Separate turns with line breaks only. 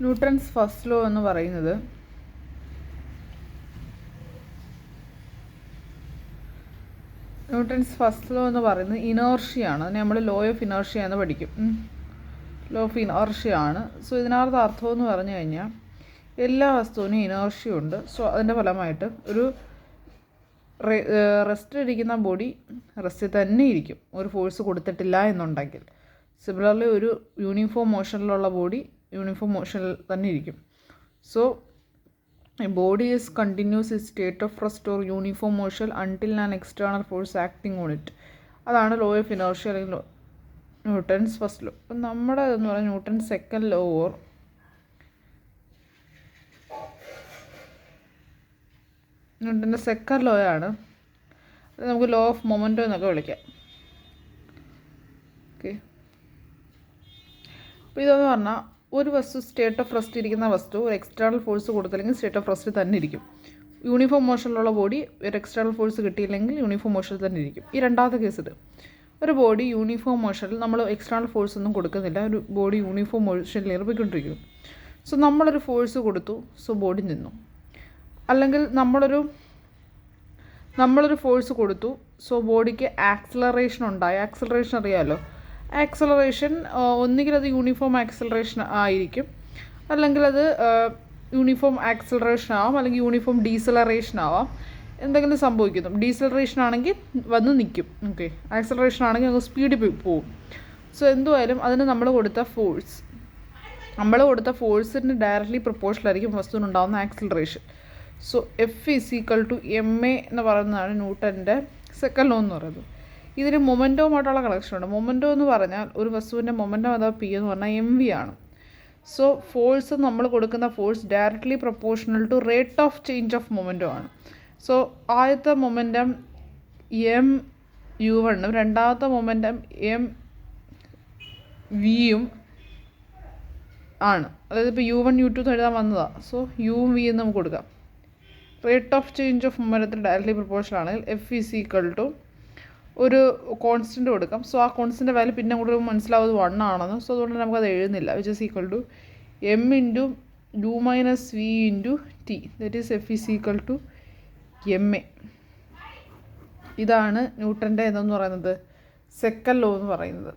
Newton's first law എന്ന് പറയുന്നത് ഇനേർഷ്യയാണ്. അതിനെ നമ്മൾ ലോ ഓഫ് ഇനേർഷ്യ എന്ന് പഠിക്കും. ലോ ഓഫ് ഇനേർഷ്യ ആണ്. സോ ഇതിനകത്ത് അർത്ഥം എന്ന് പറഞ്ഞു കഴിഞ്ഞാൽ എല്ലാ വസ്തുവിനും ഇനേർഷ്യ ഉണ്ട്. സോ അതിൻ്റെ ഫലമായിട്ട് ഒരു റെസ്റ്റിലിരിക്കുന്ന ബോഡി റെസ്റ്റിൽ തന്നെ ഇരിക്കും, ഒരു ഫോഴ്സ് കൊടുത്തിട്ടില്ല എന്നുണ്ടെങ്കിൽ. സിമിലർലി ഒരു യൂണിഫോം മോഷനിലുള്ള ബോഡി യൂണിഫോം മോഷനിൽ തന്നെ ഇരിക്കും. So a body is continuous in state of rest or uniform motion until an external force acting on it. അതാണ് ലോ ഓഫ് ഇനേർഷ്യ അല്ലെങ്കിൽ ന്യൂട്ടൺസ് ഫസ്റ്റ് ലോ. അപ്പം നമ്മുടെ എന്ന് പറഞ്ഞാൽ ന്യൂട്ടൺസ് സെക്കൻഡ് ലോ ഓർ ന്യൂട്ടൻ്റെ second law ആണ്. അത് നമുക്ക് ലോ ഓഫ് മൊമെൻറ്റോ എന്നൊക്കെ വിളിക്കാം. ഓക്കെ, അപ്പോൾ ഇതെന്ന് പറഞ്ഞാൽ ഒരു വസ്തു സ്റ്റേറ്റ് ഓഫ് റെസ്റ്റ് ഇരിക്കുന്ന വസ്തു ഒരു എക്സ്റ്റേണൽ ഫോഴ്സ് കൊടുത്തില്ലെങ്കിൽ സ്റ്റേറ്റ് ഓഫ് റെസ്റ്റ് തന്നെ ഇരിക്കും. യൂണിഫോം മോഷനിലുള്ള ബോഡി ഒരു എക്സ്റ്റേണൽ ഫോഴ്സ് കിട്ടിയില്ലെങ്കിൽ യൂണിഫോം മോഷനിൽ തന്നെ ഇരിക്കും. ഈ രണ്ടാമത്തെ കേസ് ഇത് ഒരു ബോഡി യൂണിഫോം മോഷനിൽ നമ്മൾ എക്സ്റ്റേണൽ ഫോഴ്സ് ഒന്നും കൊടുക്കുന്നില്ല, ഒരു ബോഡി യൂണിഫോം മോഷനിൽ ഏർപ്പെട്ടുകൊണ്ടിരിക്കുന്നു. സോ നമ്മളൊരു ഫോഴ്സ് കൊടുത്തു, സോ ബോഡി നിന്നു. അല്ലെങ്കിൽ നമ്മളൊരു ഫോഴ്സ് കൊടുത്തു, സോ ബോഡിക്ക് ആക്സിലറേഷൻ ഉണ്ടായി. ആക്സിലറേഷൻ അറിയാമല്ലോ. ആക്സിലറേഷൻ ഒന്നുകിൽ അത് യൂണിഫോം ആക്സിലറേഷൻ ആയിരിക്കും, അല്ലെങ്കിൽ അത് യൂണിഫോം ആക്സിലറേഷൻ ആവാം, അല്ലെങ്കിൽ യൂണിഫോം ഡീസലറേഷൻ ആവാം. എന്തെങ്കിലും സംഭവിക്കുന്നു. ഡീസലറേഷൻ ആണെങ്കിൽ വന്ന് നിൽക്കും. ഓക്കെ, ആക്സിലറേഷൻ ആണെങ്കിൽ അങ്ങ് സ്പീഡിൽ പോവും. സോ എന്തുമായാലും അതിന് നമ്മൾ കൊടുത്ത ഫോഴ്സിന് ഡയറക്റ്റ്ലി പ്രൊപ്പോർഷണലായിരിക്കും വസ്തുവിനുണ്ടാകുന്ന ആക്സിലറേഷൻ. സോ F=ma എന്ന് പറയുന്നതാണ് ന്യൂട്ടൻ്റെ സെക്കൻഡ് ലോ എന്ന് പറയുന്നത്. ഇതിന് മൊമെൻറ്റവുമായിട്ടുള്ള കണക്ഷനുണ്ട്. മൊമെൻറ്റോ എന്ന് പറഞ്ഞാൽ ഒരു വസ്തുവിൻ്റെ മൊമെൻറ്റം അഥവാ പി എന്ന് പറഞ്ഞാൽ mv ആണ്. സോ ഫോഴ്സ് നമ്മൾ കൊടുക്കുന്ന force directly proportional to rate of change of momentum ആണ്. സോ ആദ്യത്തെ മൊമെൻറ്റം mu1 രണ്ടാമത്തെ മൊമെൻറ്റം mv ആണ്. അതായത് ഇപ്പോൾ u1 u2 എന്ന് എഴുതാൻ വന്നതാണ്. സോ uv എന്ന് നമുക്ക് കൊടുക്കാം. റേറ്റ് ഓഫ് ചേഞ്ച് ഓഫ് മൊമെൻറ്റത്തിന് ഡയറക്റ്റ്ലി പ്രൊപ്പോർഷണൽ ആണെങ്കിൽ F= ഒരു കോൺസ്റ്റൻറ്റ് കൊടുക്കാം. സോ ആ കോൺസ്റ്റൻ്റ് വാല്യൂ പിന്നെ കൂടെ മനസ്സിലാവുന്നത് 1 ആണെന്ന്. സോ അതുകൊണ്ട് നമുക്കത് എഴുതുന്നില്ല. which is equal to m × u - v × t. that is F= ma. ഇതാണ് ന്യൂട്ടൻ്റെ എന്തെന്ന് പറയുന്നത് സെക്കൻഡ് ലോ എന്ന് പറയുന്നത്.